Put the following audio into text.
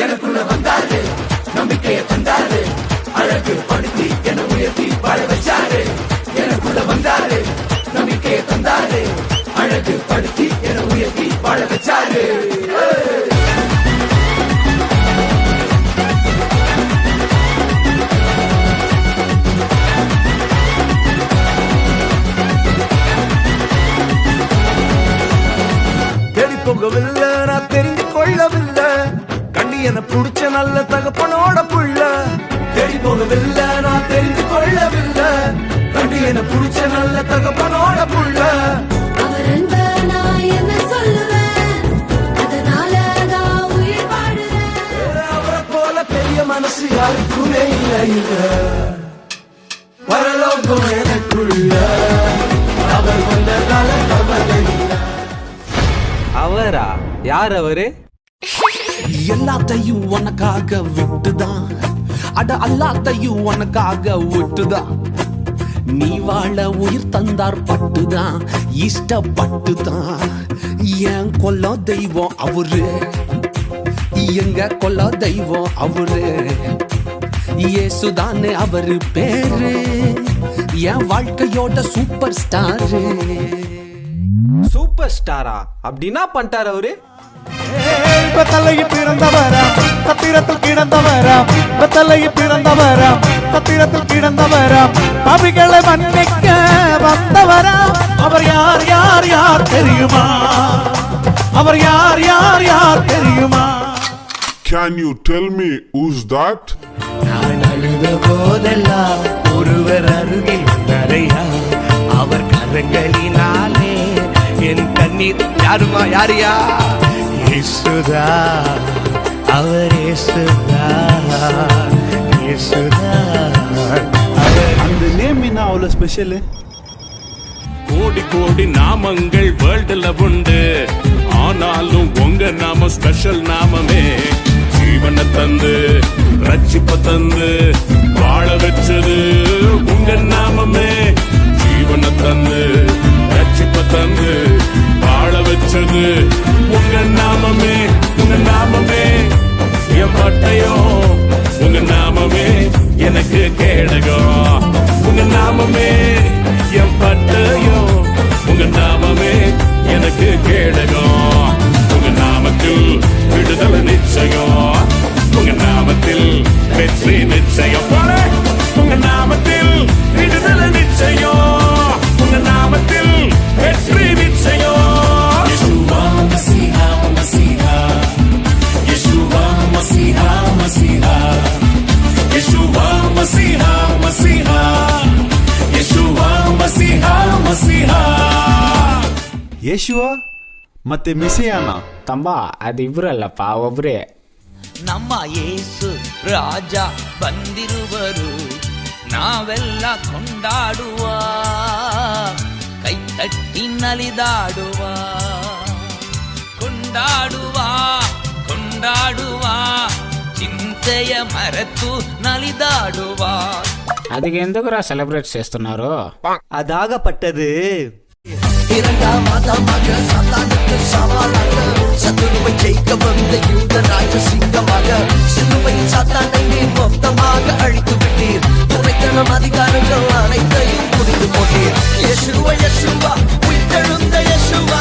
எனக்குள்ள வந்தாரு, நம்பிக்கைய தந்தாரு, அழகு படுத்தி என உயர்த்தி வாழ வச்சாரு. எனக்குள்ள வந்தாரு, நம்பிக்கைய தந்தாரு, அழகு படுத்தி என உயர்த்தி வாழ வச்சாரு. தேடி போகவில்லை, நான் தெரிந்து கொள்ளவில்லை, கண்டி என புடிச்ச நல்ல தகப்பனோட புள்ள. தேடி போகவில்லை, நான் தெரிந்து கொள்ளவில்லை, கண்டி என புடிச்ச நல்ல தகப்பனோட புள்ள. அவரை போல பெரிய மனசு யாருக்குமே இல்லை, பரலோகம் எனக்குள்ள அவர் வந்ததால கவலை இல்லை. அவரா? யார் அவரு? எல்லாத்தையும் உனக்காக விட்டுதான், அட அல்லாத்தையும் உனக்காக விட்டுதான், நீ வாழ உயிர் தந்தார் பட்டுதான், இஷ்டப்பட்டுதான். என் கொல்ல தெய்வம் அவரு, எங்க கொல்ல தெய்வம் அவரு, இயேசுதானே அவரு பேரு, என் வாழ்க்கையோட சூப்பர் ஸ்டாரு. சூப்பர் ஸ்டாரா? அப்படின்னா பண்ணிட்டார் அவரு. தலையில் பிறந்தவராம், சத்திரத்தில் கிடந்தவராம், தலையில் பிறந்தவராம், சத்திரத்தில் கிடந்தவராம், பாவிகளை மன்னிக்க வந்தவராம். அவர் யார் யார் யார் தெரியுமா? அவர் யார் யார் யார் தெரியுமா? Can you tell me who's that? நான் அழுத போதெல்லாம் ஒருவர் அருகில் வந்தாரையா, அவர் கரங்களினாலே என் கண்ணீர் யாருமா? யாரியா? இயேசுதா, அவர் இயேசுதா, இயேசுதா அவர். அந்த நேம் என்ன அவ்வளோ ஸ்பெஷல்? கோடி கோடி நாமங்கள் வேர்ல்டுல உண்டு, ஆனாலும் உங்க நாம ஸ்பெஷல் நாமமே. ஜீவனை தந்து ரட்சிப்ப தந்து வாழ வச்சது உங்க நாமமே. ஜீவனை தந்து ரட்சிப்ப தந்து வாழ வச்சது உங்க நாமமே. உங்க நாமமே என் பட்டயோ, உங்க நாமமே எனக்கு கேடகம். உங்க நாமமே என் பட்டயோ, உங்க நாமமே எனக்கு கேடகம். உங்க நாமத்தில் விடுதலை நிச்சயம், உங்க நாமத்தில் வெற்றி நிச்சயம். உங்க நாமத்தில் விடுதலை நிச்சயம், உங்க நாமத்தில் வெற்றி நிச்சயம். யெஷுவா மஸீஹா, மஸீஹா, யெஷுவா மஸீஹா, மஸீஹா, யெஷுவா மஸீஹா, மஸீஹா, யெஷுவா மஸீஹா, மஸீஹா. ಯೇಶುವ ಮತ್ತೆ ಮೆಸ್ಸಿಯಾನ? ತಮ್ಮ ಅದಿಬ್ರಲ್ಲಪ್ಪ ಒಬ್ರೇ. ನಮ್ಮ ಯೇಸು ರಾಜ ಬಂದಿರುವರು, ನಾವೆಲ್ಲ ಕೊಂಡಾಡುವ, ಕೈ ತಟ್ಟಿ ನಲಿದಾಡುವ, ಕೊಂಡಾಡುವ, ಕೊಂಡಾಡುವ, చింతయ మరతు నలిదాడువ. అది ఎందుకురా సెలబ్రేట్ చేస్తున్నారు? அதாகப்பட்டது இரண்டாம் மாதமாக சாத்தானுக்கு சவாலாக, சத்துருவை ஜெயிக்க வந்த யூதனாக சிங்கமாக, சிலுவையில் சாத்தானை நீர் மொத்தமாக அழித்து விட்டீர். துணைத்தனம் அதிகாரங்கள் அனைத்தையும் புரிந்து போட்டீர். யெஷுவா, யெஷுவா, உயிர்த்தெழுந்த யெஷுவா.